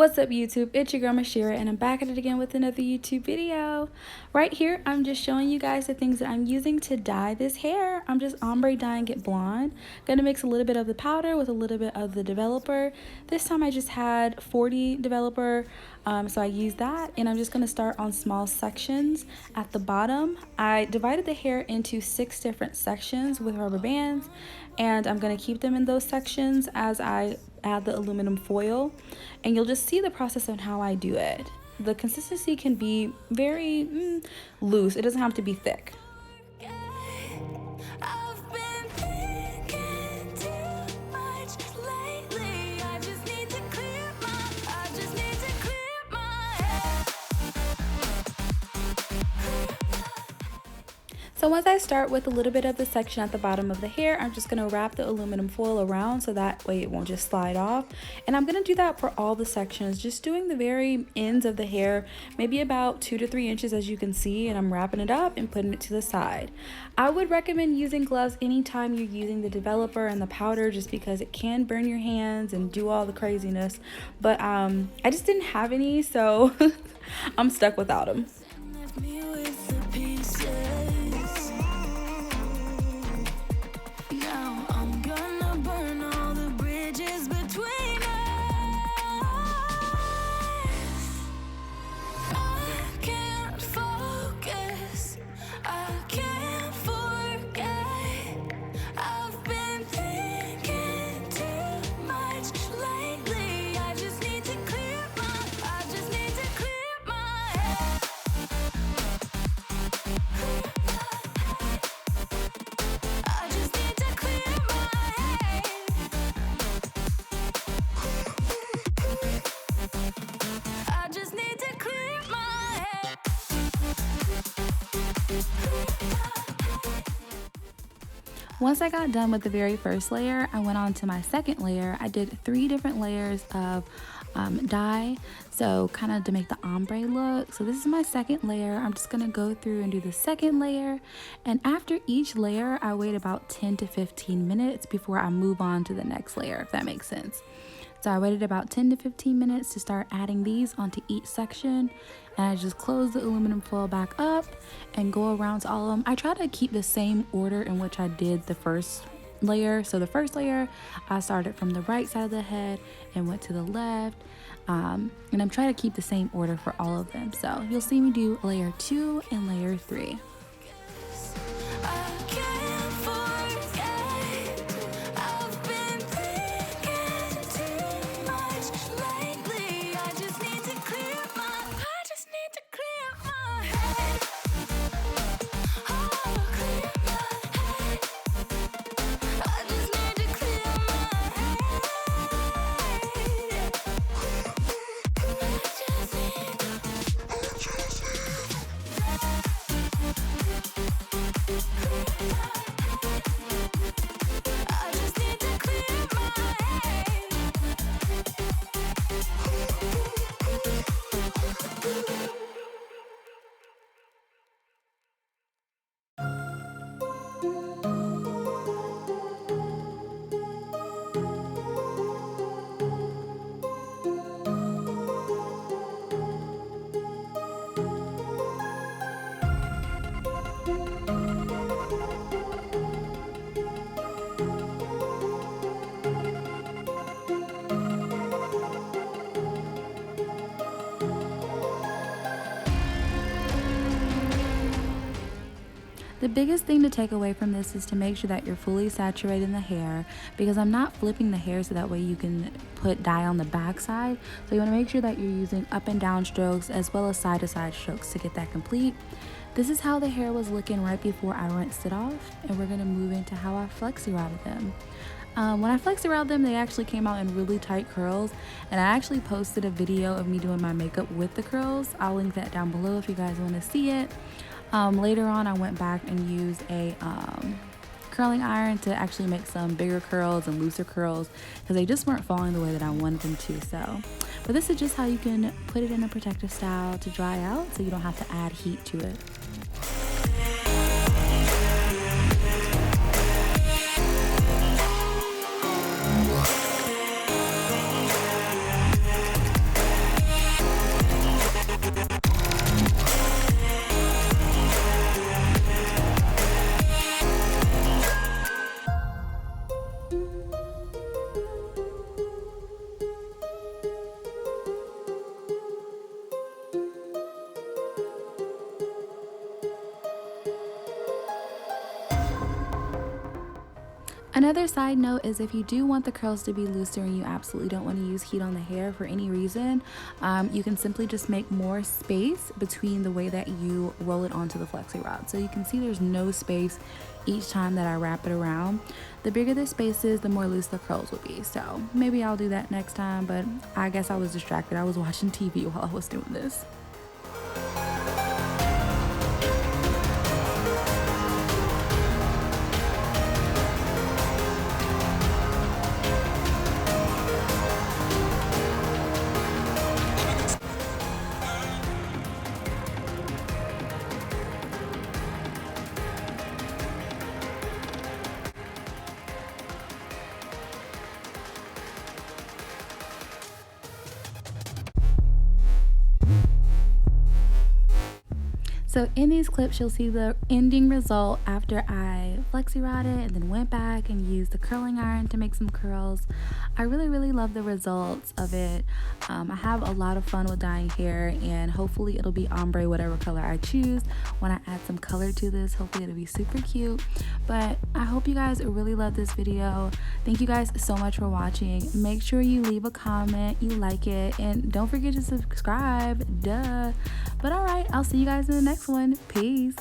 What's up YouTube? It's your girl Mashira and I'm back at it again with another YouTube video. Right here I'm just showing you guys the things that I'm using to dye this hair. I'm just ombre dyeing it blonde. Gonna mix a little bit of the powder with a little bit of the developer. This time I just had 40 developer, so I used that, and I'm just gonna start on small sections at the bottom. I divided the hair into 6 different sections with rubber bands, and I'm gonna keep them in those sections as I add the aluminum foil, and you'll just see the process on how I do it. The consistency can be very loose. It doesn't have to be thick. So once I start with a little bit of the section at the bottom of the hair, I'm just going to wrap the aluminum foil around so that way it won't just slide off. And I'm going to do that for all the sections, just doing the very ends of the hair, maybe about 2 to 3 inches as you can see, and I'm wrapping it up and putting it to the side. I would recommend using gloves anytime you're using the developer and the powder, just because it can burn your hands and do all the craziness. But I just didn't have any, so I'm stuck without them. Once I got done with the very first layer, I went on to my second layer. I did 3 different layers of dye, so kind of to make the ombre look. So this is my second layer. I'm just gonna go through and do the second layer, and after each layer I wait about 10 to 15 minutes before I move on to the next layer, if that makes sense. So I waited about 10 to 15 minutes to start adding these onto each section, and I just close the aluminum foil back up and go around to all of them. I try to keep the same order in which I did the first layer. So the first layer, I started from the right side of the head and went to the left, and I'm trying to keep the same order for all of them. So you'll see me do layer 2 and layer 3. The biggest thing to take away from this is to make sure that you're fully saturating the hair, because I'm not flipping the hair so that way you can put dye on the back side. So you want to make sure that you're using up and down strokes as well as side to side strokes to get that complete. This is how the hair was looking right before I rinsed it off, and we're going to move into how I flexi routed them. When I flexi routed them, they actually came out in really tight curls, and I actually posted a video of me doing my makeup with the curls. I'll link that down below if you guys want to see it. Later on I went back and used a curling iron to actually make some bigger curls and looser curls, because they just weren't falling the way that I wanted them to. But this is just how you can put it in a protective style to dry out, so you don't have to add heat to it. Another side note is if you do want the curls to be looser and you absolutely don't want to use heat on the hair for any reason, you can simply just make more space between the way that you roll it onto the flexi rod. So you can see there's no space each time that I wrap it around. The bigger the space is, the more loose the curls will be. So maybe I'll do that next time, but I guess I was distracted. I was watching TV while I was doing this. So in these clips, you'll see the ending result after I flexi rod it and then went back and used the curling iron to make some curls. I really love the results of it. I have a lot of fun with dyeing hair, and hopefully it'll be ombre whatever color I choose. When I add some color to this, hopefully it'll be super cute. But I hope you guys really love this video. Thank you guys so much for watching. Make sure you leave a comment, you like it, and don't forget to subscribe, duh. But all right, I'll see you guys in the next one. Peace.